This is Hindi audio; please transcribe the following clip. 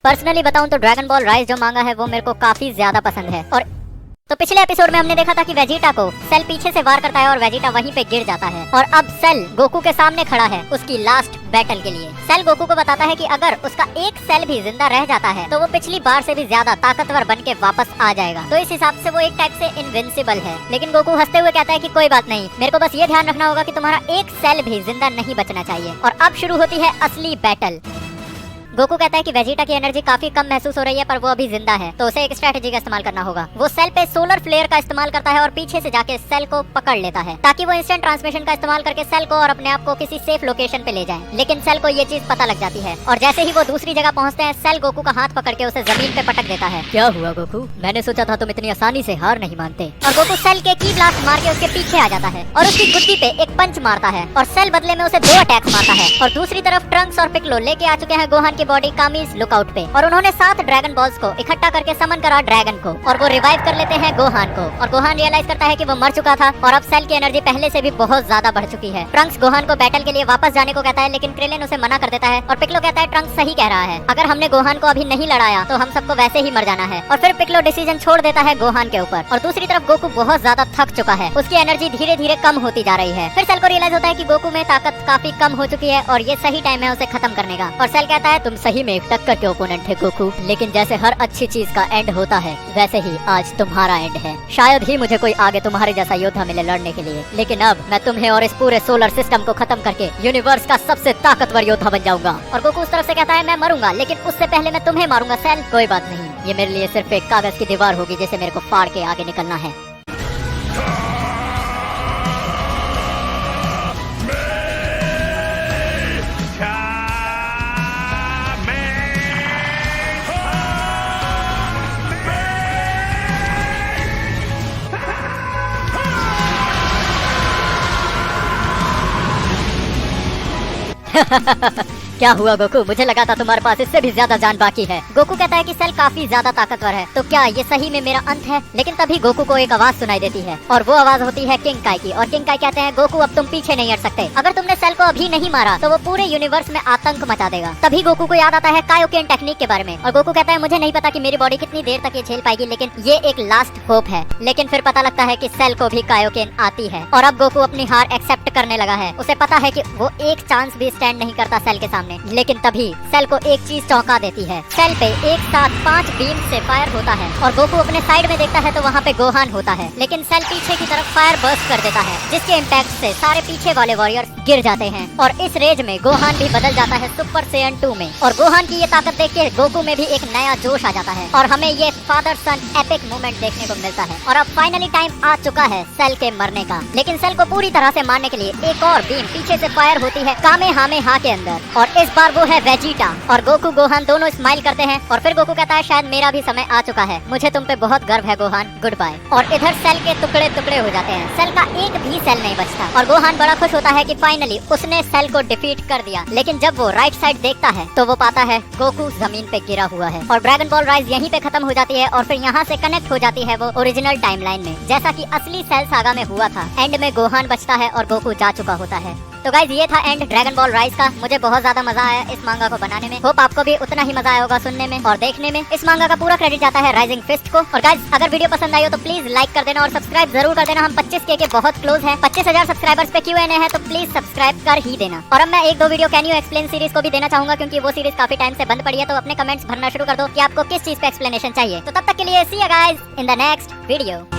पर्सनली बताऊं तो ड्रैगन बॉल राइज जो मांगा है वो मेरे को काफी ज्यादा पसंद है। और तो पिछले एपिसोड में हमने देखा था कि वेजिटा को सेल पीछे से वार करता है और वेजिटा वहीं पे गिर जाता है और अब सेल गोकू के सामने खड़ा है उसकी लास्ट बैटल के लिए। सेल गोकू को बताता है कि अगर उसका एक सेल भी जिंदा रह जाता है तो वो पिछली बार से भी ज्यादा ताकतवर बन के वापस आ जाएगा। तो इस हिसाब से वो एक टाइप से इनविंसिबल है। लेकिन गोकू हंसते हुए कहता है कि कोई बात नहीं, मेरे को बस ये ध्यान रखना होगा कि तुम्हारा एक सेल भी जिंदा नहीं बचना चाहिए। और अब शुरू होती है असली बैटल। गोकू कहता है कि वेजिटा की एनर्जी काफी कम महसूस हो रही है पर वो अभी जिंदा है, तो उसे एक स्ट्रेटेजी का इस्तेमाल करना होगा। वो सेल पे सोलर फ्लेयर का इस्तेमाल करता है और पीछे से जाके सेल को पकड़ लेता है ताकि वो इंस्टेंट ट्रांसमिशन का इस्तेमाल करके सेल को और अपने आप को किसी सेफ लोकेशन पे ले जाए। लेकिन सेल को ये चीज पता लग जाती है और जैसे ही वो दूसरी जगह पहुंचते हैं सेल गोकू का हाथ पकड़ के उसे जमीन पे पटक देता है। क्या हुआ गोकू? मैंने सोचा था तुम इतनी आसानी से हार नहीं मानते। और गोकू सेल के की ब्लास्ट मार के उसके पीछे आ जाता है और उसकी गुद्दी पे एक पंच मारता है और सेल बदले में उसे 2 अटैक्स मारता है। और दूसरी तरफ ट्रंक्स और पिक्लो लेके आ चुके हैं गोहान की बॉडी कामीज लुकआउट पे और उन्होंने 7 ड्रैगन बॉल्स को इकट्ठा करके समन करा ड्रैगन को और वो रिवाइव कर लेते हैं गोहान को। और गोहान रियलाइज करता है कि वो मर चुका था और अब सेल की एनर्जी पहले से भी बहुत ज्यादा बढ़ चुकी है। ट्रंक्स गोहान को बैटल के लिए वापस जाने को कहता है लेकिन क्रिलिन उसे मना कर देता है और पिक्लो कहता है ट्रंक्स सही कह रहा है, अगर हमने गोहान को अभी नहीं लड़ाया तो हम सबको वैसे ही मर जाना है। और फिर पिक्लो डिसीजन छोड़ देता है गोहान के ऊपर। और दूसरी तरफ गोकू बहुत ज्यादा थक चुका है, उसकी एनर्जी धीरे धीरे कम होती जा रही है। फिर सेल को रियलाइज होता है कि गोकू में ताकत काफी कम हो चुकी है और ये सही टाइम है उसे खत्म करने का। और सेल कहता है तुम सही में एक टक्कर के ओपोनेंट थे गोकू, लेकिन जैसे हर अच्छी चीज का एंड होता है वैसे ही आज तुम्हारा एंड है। शायद ही मुझे कोई आगे तुम्हारे जैसा योद्धा मिले लड़ने के लिए, लेकिन अब मैं तुम्हें और इस पूरे सोलर सिस्टम को खत्म करके यूनिवर्स का सबसे ताकतवर योद्धा बन जाऊंगा। और गोकू उस तरफ से कहता है मैं मरूंगा लेकिन उससे पहले मैं तुम्हें मारूंगा सेल। कोई बात नहीं, ये मेरे लिए सिर्फ एक कागज की दीवार होगी जिसे मेरे को फाड़ के आगे निकलना है। क्या हुआ गोकू? मुझे लगा था तुम्हारे पास इससे भी ज्यादा जान बाकी है। गोकू कहता है कि सेल काफी ज्यादा ताकतवर है, तो क्या ये सही में मेरा अंत है? लेकिन तभी गोकू को एक आवाज सुनाई देती है और वो आवाज होती है किंग काई की। और किंग काई कहते हैं गोकू अब तुम पीछे नहीं हट सकते, अगर तुमने सेल को अभी नहीं मारा तो वो पूरे यूनिवर्स में आतंक मचा देगा। तभी गोकू को याद आता है कायोकेन टेक्निक के बारे में और गोकू कहता है मुझे नहीं पता कि मेरी बॉडी कितनी देर तक ये झेल पाएगी, लेकिन ये एक लास्ट होप है। लेकिन फिर पता लगता है कि सेल को भी कायोकेन आती है और अब गोकू अपनी हार एक्सेप्ट करने लगा है। उसे पता है कि वो एक चांस भी स्टैंड नहीं करता सेल के सामने। लेकिन तभी सेल को एक चीज चौंका देती है। सेल पे एक साथ 5 बीम से फायर होता है और गोकू अपने साइड में देखता है तो वहाँ पे गोहान होता है, लेकिन सेल पीछे की तरफ फायर बर्स्ट कर देता है जिसके इम्पैक्ट से सारे पीछे वाले वॉरियर्स गिर जाते हैं। और इस रेज में गोहान भी बदल जाता है सुपर सेयन 2 में। और गोहान की ये ताकत देख के गोकू में भी एक नया जोश आ जाता है और हमें ये फादर सन एपिक मोमेंट देखने को मिलता है। और अब फाइनली टाइम आ चुका है सेल के मरने का। लेकिन सेल को पूरी तरह से मारने के लिए एक और बीम पीछे से फायर होती है कामेहामेहा के अंदर और इस बार वो है वेजिटा। और गोकू गोहान दोनों स्माइल करते हैं और फिर गोकू कहता है शायद मेरा भी समय आ चुका है, मुझे तुम पे बहुत गर्व है गोहान, गुड बाय। और इधर सेल के टुकड़े टुकड़े हो जाते हैं, सेल का एक भी सेल नहीं बचता और गोहान बड़ा खुश होता है कि फाइनली उसने सेल को डिफीट कर दिया। लेकिन जब वो राइट साइड देखता है तो वो पाता है गोकू जमीन पे गिरा हुआ है। और ड्रैगन बॉल राइज यहीं पे खत्म हो जाती है और फिर यहाँ से कनेक्ट हो जाती है वो ओरिजिनल टाइमलाइन में, जैसा कि असली सेल सागा में हुआ था। एंड में गोहान बचता है और गोकू जा चुका होता है। तो गाइज ये था एंड ड्रैगन बॉल राइज का। मुझे बहुत ज्यादा मजा आया इस मांगा को बनाने में, होप आपको भी उतना ही मजा आया होगा सुनने में और देखने में। इस मांगा का पूरा क्रेडिट जाता है राइजिंग फिस्ट को। और गाइज अगर वीडियो पसंद आई हो तो प्लीज लाइक कर देना और सब्सक्राइब जरूर कर देना। हम 25K के बहुत क्लोज हैं, 25,000 सब्सक्राइबर्स पे Q&A है तो प्लीज सब्सक्राइब कर ही देना। और अब मैं 1-2 video can you explain series को भी देना चाहूंगा क्योंकि वो सीरीज काफी टाइम से बंद पड़ी है, तो अपने कमेंट्स भरना शुरू कर दो कि आपको किस चीज पे एक्सप्लेनेशन चाहिए। तो तब तक के लिए see you guys in the next video.